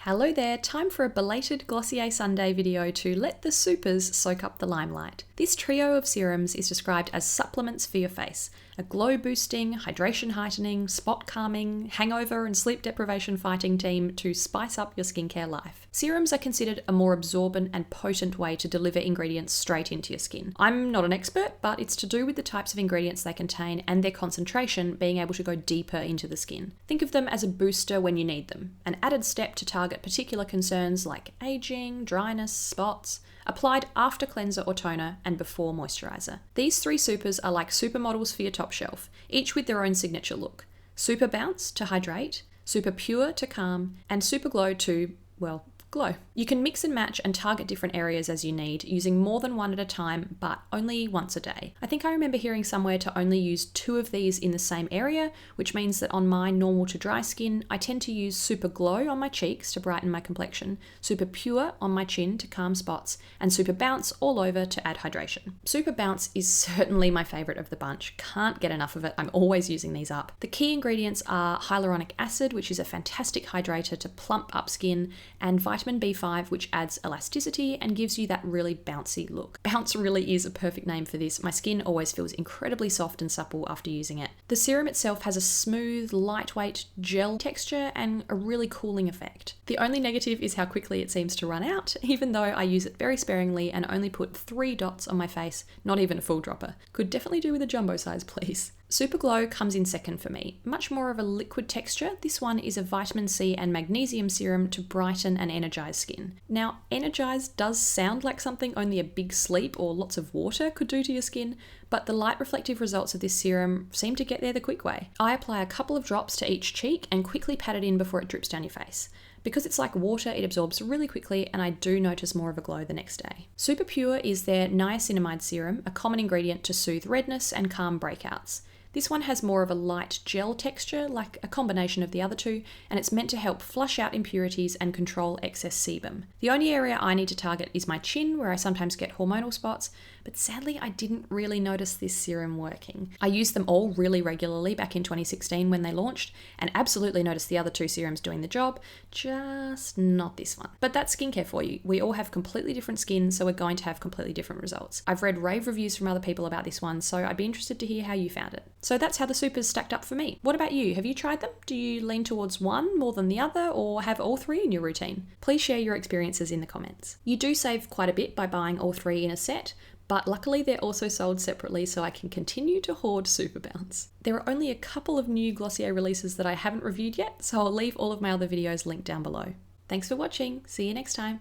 Hello there, time for a belated Glossier Sunday video to let the supers soak up the limelight. This trio of serums is described as supplements for your face, a glow boosting, hydration heightening, spot calming, hangover and sleep deprivation fighting team to spice up your skincare life. Serums are considered a more absorbent and potent way to deliver ingredients straight into your skin. I'm not an expert, but it's to do with the types of ingredients they contain and their concentration being able to go deeper into the skin. Think of them as a booster when you need them, an added step to target particular concerns like aging, dryness, spots, applied after cleanser or toner and before moisturizer. These three supers are like supermodels for your top shelf, each with their own signature look. Super Bounce to hydrate, Super Pure to calm, and Super Glow to, well, glow. You can mix and match and target different areas as you need, using more than one at a time, but only once a day. I think I remember hearing somewhere to only use 2 of these in the same area, which means that on my normal to dry skin, I tend to use Super Glow on my cheeks to brighten my complexion, Super Pure on my chin to calm spots, and Super Bounce all over to add hydration. Super Bounce is certainly my favorite of the bunch. Can't get enough of it. I'm always using these up. The key ingredients are hyaluronic acid, which is a fantastic hydrator to plump up skin, and vitamin B5, which adds elasticity and gives you that really bouncy look. Bounce really is a perfect name for this. My skin always feels incredibly soft and supple after using it. The serum itself has a smooth, lightweight gel texture and a really cooling effect. The only negative is how quickly it seems to run out, even though I use it very sparingly and only put 3 dots on my face, not even a full dropper. Could definitely do with a jumbo size, please. Super Glow comes in second for me. Much more of a liquid texture, this one is a vitamin C and magnesium serum to brighten and energize skin. Now, energize does sound like something only a big sleep or lots of water could do to your skin, but the light reflective results of this serum seem to get there the quick way. I apply a couple of drops to each cheek and quickly pat it in before it drips down your face. Because it's like water, it absorbs really quickly and I do notice more of a glow the next day. Super Pure is their niacinamide serum, a common ingredient to soothe redness and calm breakouts. This one has more of a light gel texture, like a combination of the other two, and it's meant to help flush out impurities and control excess sebum. The only area I need to target is my chin, where I sometimes get hormonal spots, but sadly I didn't really notice this serum working. I used them all really regularly back in 2016 when they launched, and absolutely noticed the other 2 serums doing the job, just not this one. But that's skincare for you. We all have completely different skin, so we're going to have completely different results. I've read rave reviews from other people about this one, so I'd be interested to hear how you found it. So that's how the supers stacked up for me. What about you? Have you tried them? Do you lean towards one more than the other, or have all 3 in your routine? Please share your experiences in the comments. You do save quite a bit by buying all 3 in a set, but luckily they're also sold separately so I can continue to hoard Super Bounce. There are only a couple of new Glossier releases that I haven't reviewed yet, so I'll leave all of my other videos linked down below. Thanks for watching. See you next time.